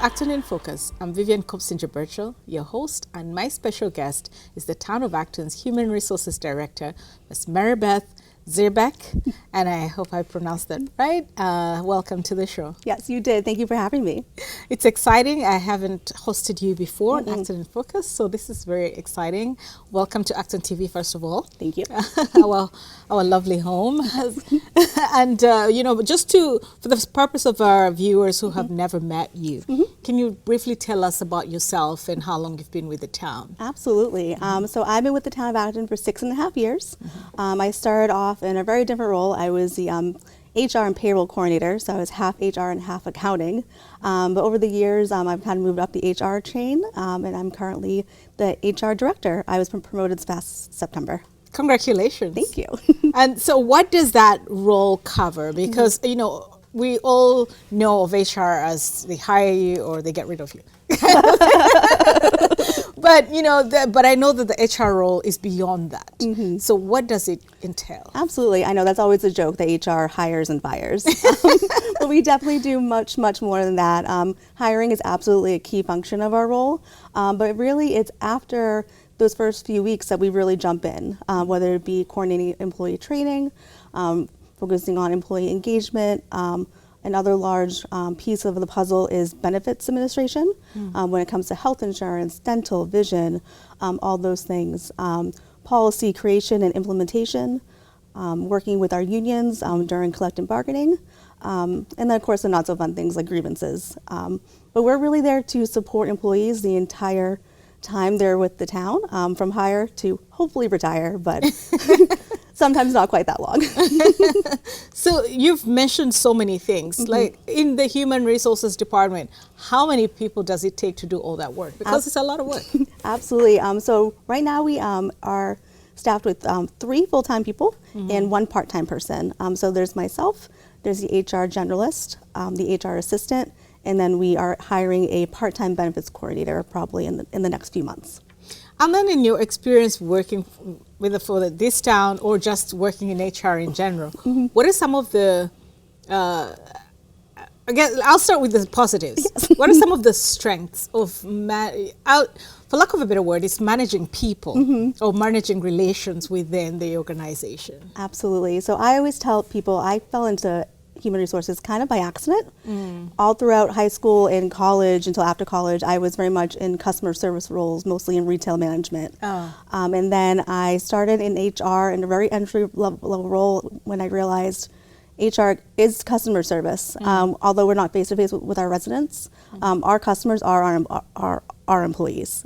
Acton in Focus. I'm Vivian Kopsinger-Birchall, your host, and my special guest is the Town of Acton's Human Resources Director, Ms. Maribeth Zabek, and I hope I pronounced that right. Welcome to the show. Yes, you did. Thank you for having me. It's exciting. I haven't hosted you before on Acton in Focus, so this is very exciting. Welcome to ActonTV, first of all. Thank you. our lovely home. And, just for the purpose of our viewers who have never met you, can you briefly tell us about yourself and how long you've been with the town? Absolutely. So I've been with the town of Acton for 6.5 years. I started off in a very different role. I was the HR and payroll coordinator, so I was half HR and half accounting. But over the years, I've kind of moved up the HR chain, and I'm currently the HR director. I was promoted this past September. Congratulations. Thank you. And so what does that role cover? Because, we all know of HR as they hire you or they get rid of you. But, but I know that the HR role is beyond that. So what does it entail? Absolutely. I know that's always a joke that HR hires and fires. But we definitely do much, much more than that. Hiring is absolutely a key function of our role. But really, it's after those first few weeks that we really jump in, whether it be coordinating employee training, focusing on employee engagement. Another large piece of the puzzle is benefits administration when it comes to health insurance, dental, vision, all those things. Policy creation and implementation, working with our unions during collective bargaining, and then of course the not so fun things like grievances. But we're really there to support employees the entire time they're with the town, from hire to hopefully retire, but sometimes not quite that long. So you've mentioned so many things, like in the human resources department, how many people does it take to do all that work? Because it's a lot of work. Absolutely. So right now we are staffed with 3 full-time people and 1 part-time person. So there's myself, there's the HR generalist, the HR assistant, and then we are hiring a part-time benefits coordinator probably in the next few months. And then in your experience working for this town or just working in HR in general, what are some of the, again, I'll start with the positives. Yes. What are some of the strengths of, for lack of a better word, is managing people or managing relations within the organization? Absolutely. So I always tell people I fell into human resources kind of by accident. All throughout high school and college until after college, I was very much in customer service roles, mostly in retail management. And then I started in HR in a very entry level role when I realized HR is customer service. Although we're not face to face with our residents, our customers are our employees.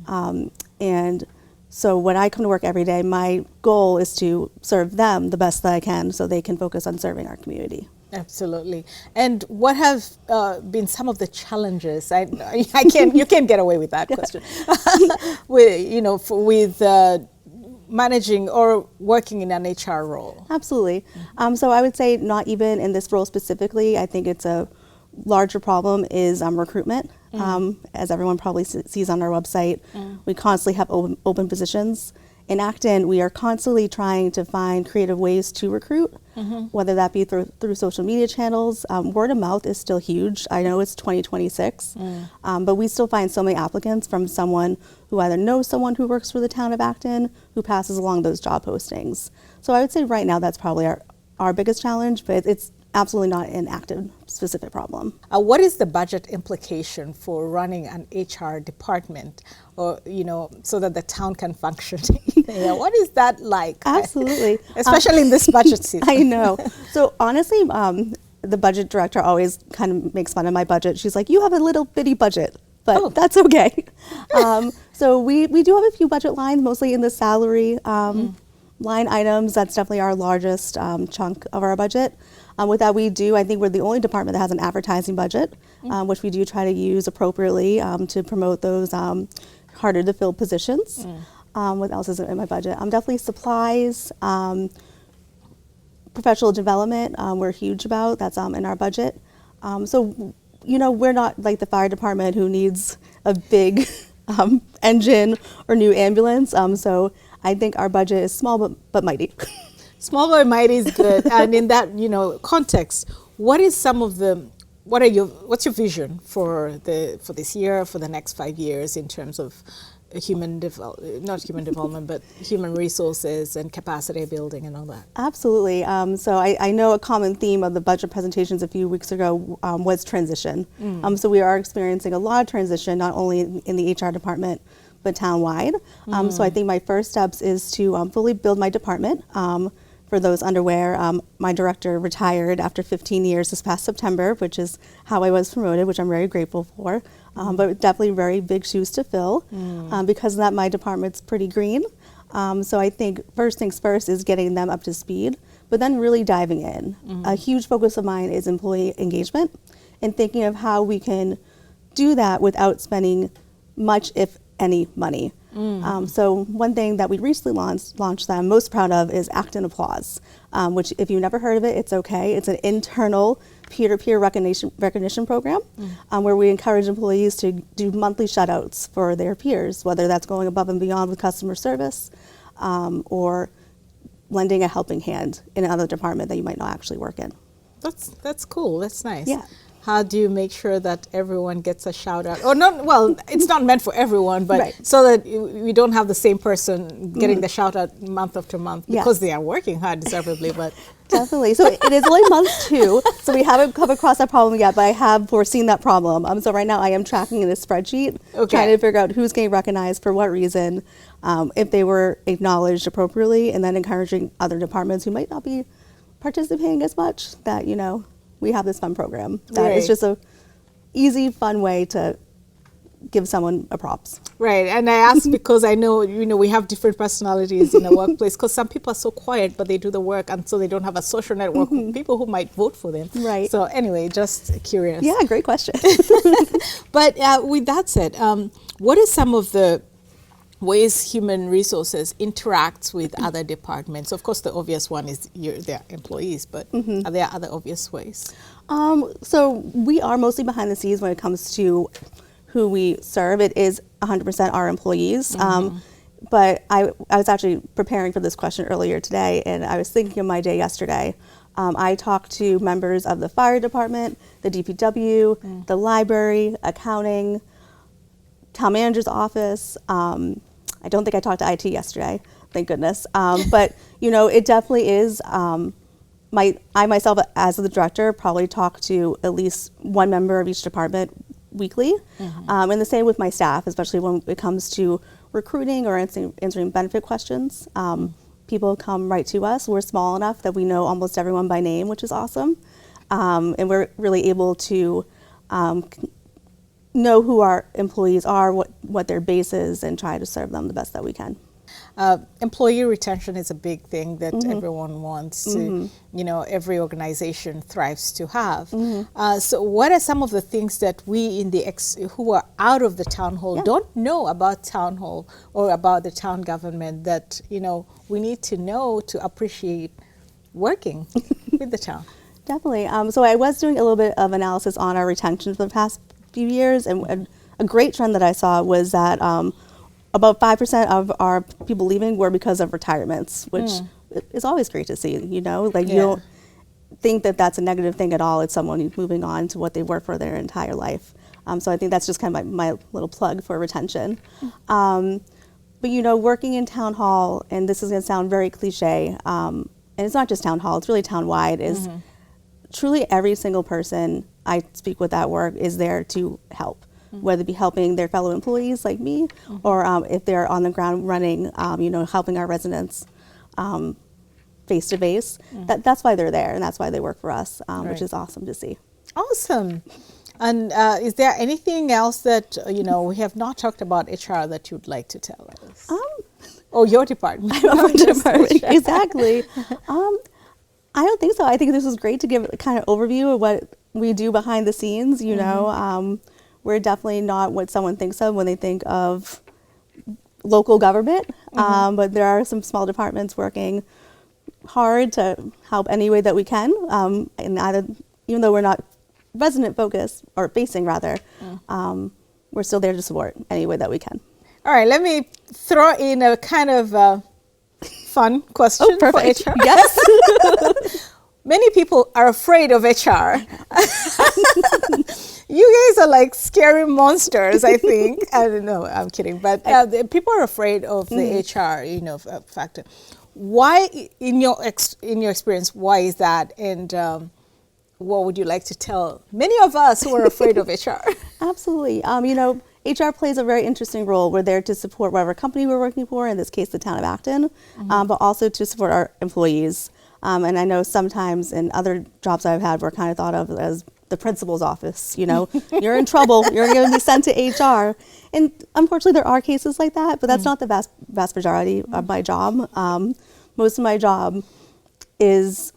And so when I come to work every day, my goal is to serve them the best that I can so they can focus on serving our community. Absolutely. And what have been some of the challenges? You can't get away with that question. with managing or working in an HR role. Absolutely. So I would say not even in this role specifically. I think it's a larger problem is recruitment. As everyone probably sees on our website, we constantly have open positions. In Acton, we are constantly trying to find creative ways to recruit, whether that be through social media channels. Word of mouth is still huge. I know it's 2026, but we still find so many applicants from someone who either knows someone who works for the town of Acton, who passes along those job postings. So I would say right now that's probably our biggest challenge, but it's absolutely not an Acton specific problem. What is the budget implication for running an HR department, or so that the town can function? What is that like? Absolutely, especially in this budget season. I know. So honestly, the budget director always kind of makes fun of my budget. She's like, "You have a little bitty budget." But that's okay. So we do have a few budget lines, mostly in the salary line items. That's definitely our largest chunk of our budget. With that, I think we're the only department that has an advertising budget, which we do try to use appropriately to promote those harder to fill positions. What else is in my budget? Definitely supplies, professional development, we're huge about. That's in our budget. So, we're not like the fire department who needs a big engine or new ambulance. So I think our budget is small but mighty. Small but mighty is good. And in that, context, what is some of the what's your vision for this year, for the next 5 years in terms of not human development, but human resources and capacity building and all that? Absolutely. So I know a common theme of the budget presentations a few weeks ago was transition. So we are experiencing a lot of transition, not only in the HR department, but town-wide. So I think my first steps is to fully build my department. For those unaware, my director retired after 15 years this past September, which is how I was promoted, which I'm very grateful for. But definitely very big shoes to fill. Because of that, my department's pretty green. So I think first things first is getting them up to speed, but then really diving in. A huge focus of mine is employee engagement and thinking of how we can do that without spending much, if any, money. So one thing that we recently launched that I'm most proud of is Acton'S, which if you've never heard of it, it's okay. It's an internal peer-to-peer recognition program where we encourage employees to do monthly shout-outs for their peers, whether that's going above and beyond with customer service or lending a helping hand in another department that you might not actually work in. That's cool. That's nice. Yeah. How do you make sure that everyone gets a shout out? Or not, well, it's not meant for everyone, but Right. so that we don't have the same person getting the shout out month after month because they are working hard deservedly, but Definitely. So it is only month 2, so we haven't come across that problem yet, but I have foreseen that problem. So right now I am tracking in a spreadsheet, trying to figure out who's getting recognized for what reason, if they were acknowledged appropriately, and then encouraging other departments who might not be participating as much that, we have this fun program. That is just a easy, fun way to give someone a props. Right, and I ask because I know, we have different personalities in the workplace, because some people are so quiet, but they do the work, and so they don't have a social network with people who might vote for them. Right. So anyway, just curious. Yeah, great question. But with that said, what are some of the ways human resources interacts with other departments? Of course, the obvious one is their employees, but are there other obvious ways? So we are mostly behind the scenes when it comes to who we serve. It is 100% our employees. But I was actually preparing for this question earlier today, and I was thinking of my day yesterday. I talked to members of the fire department, the DPW, the library, accounting, town manager's office. I don't think I talked to IT yesterday, thank goodness. But it definitely is. I myself, as the director, probably talk to at least one member of each department weekly, and the same with my staff, especially when it comes to recruiting or answering benefit questions. People come right to us. We're small enough that we know almost everyone by name, which is awesome, and we're really able to know who our employees are, what their base is, and try to serve them the best that we can. Employee retention is a big thing that everyone wants to, every organization thrives to have. So what are some of the things that we in who are out of the town hall don't know about town hall or about the town government that, we need to know to appreciate working with the town? Definitely. So I was doing a little bit of analysis on our retention for the past few years, and a great trend that I saw was that about 5% of our people leaving were because of retirements, which is always great to see. You don't think that that's a negative thing at all. It's someone moving on to what they work for their entire life. So I think that's just kind of my little plug for retention. But working in town hall, and this is going to sound very cliche, and it's not just town hall, it's really town-wide, is truly every single person I speak with at work is there to help, whether it be helping their fellow employees like me, or if they're on the ground running, helping our residents face to face. That's why they're there, and that's why they work for us, which is awesome to see. Awesome. And is there anything else that, we have not talked about HR that you'd like to tell us? Or your department. Our department, exactly. I don't think so. I think this was great to give a kind of overview of what we do behind the scenes. We're definitely not what someone thinks of when they think of local government, but there are some small departments working hard to help any way that we can. And even though we're not resident focused, or facing rather, we're still there to support any way that we can. All right, let me throw in a kind of fun question for HR. Yes. many people are afraid of HR. You guys are like scary monsters, I think. I don't know, I'm kidding. But people are afraid of the HR, factor. Why, in your experience, why is that? And what would you like to tell many of us who are afraid of HR? Absolutely. HR plays a very interesting role. We're there to support whatever company we're working for, in this case, the town of Acton, but also to support our employees. And I know sometimes in other jobs I've had, we're kind of thought of as the principal's office. You're in trouble, you're going to be sent to HR. And unfortunately, there are cases like that, but that's not the vast majority of my job. Most of my job is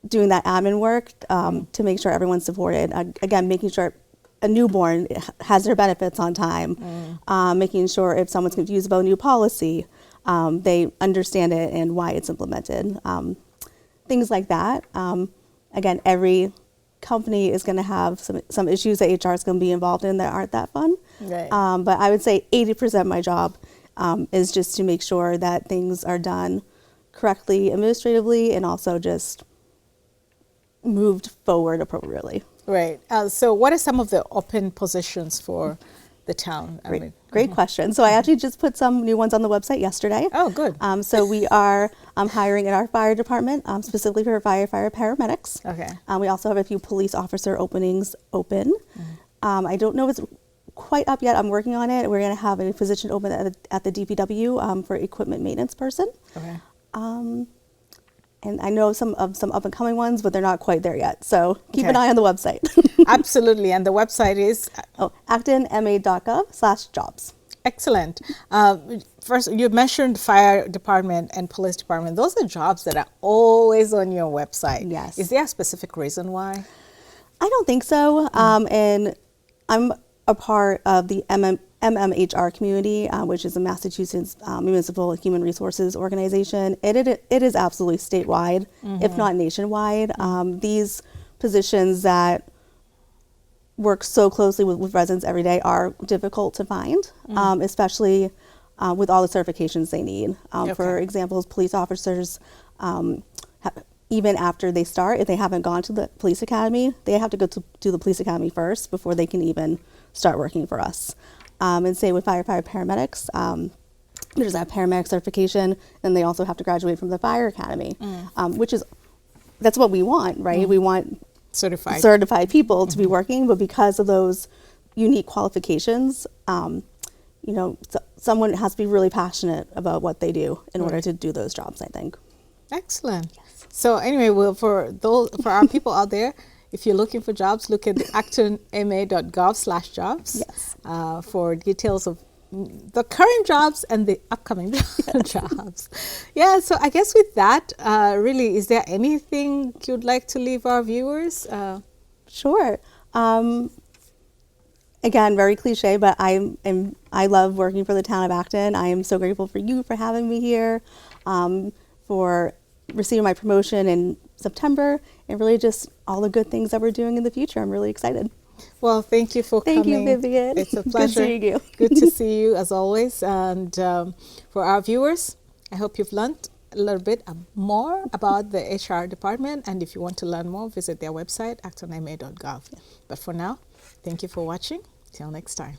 doing that admin work to make sure everyone's supported. Again, making sure a newborn has their benefits on time, making sure if someone's confused about a new policy, they understand it and why it's implemented. Things like that. Again, every company is going to have some issues that HR is going to be involved in that aren't that fun. Right. But I would say 80% of my job is just to make sure that things are done correctly administratively and also just moved forward appropriately. Right. So what are some of the open positions for the town? Great question. So I actually just put some new ones on the website yesterday. Oh, good. So we are hiring in our fire department, specifically for fire paramedics. Okay. We also have a few police officer openings open. I don't know if it's quite up yet. I'm working on it. We're going to have a position open at the DPW for equipment maintenance person. Okay. And I know some up and coming ones, but they're not quite there yet. So keep an eye on the website. Absolutely. And the website is? ActonMA.gov/jobs. Excellent. First, you mentioned fire department and police department. Those are jobs that are always on your website. Yes. Is there a specific reason why? I don't think so. And I'm a part of the MMHR community, which is a Massachusetts Municipal Human Resources Organization. It is absolutely statewide, if not nationwide. These positions that work so closely with residents every day are difficult to find, especially with all the certifications they need. For example, police officers, even after they start, if they haven't gone to the police academy, they have to go to the police academy first before they can even start working for us. And same with firefighter paramedics. They just have paramedic certification, and they also have to graduate from the fire academy, that's what we want, right? We want certified people to be working, but because of those unique qualifications, someone has to be really passionate about what they do in order to do those jobs, I think. Excellent. Yes. So anyway, for our people out there, if you're looking for jobs, look at the actonma.gov/jobs for details of the current jobs and the upcoming jobs. Yeah, so I guess with that, really, is there anything you'd like to leave our viewers? Sure. Again, very cliche, but I love working for the town of Acton. I am so grateful for you for having me here, for receiving my promotion in September, and really just all the good things that we're doing in the future. I'm really excited. Well, thank you for coming. Thank you, Vivian. It's a pleasure. Good seeing you. Good to see you as always. And for our viewers, I hope you've learned a little bit more about the HR department. And if you want to learn more, visit their website, actonma.gov. But for now, thank you for watching. Till next time.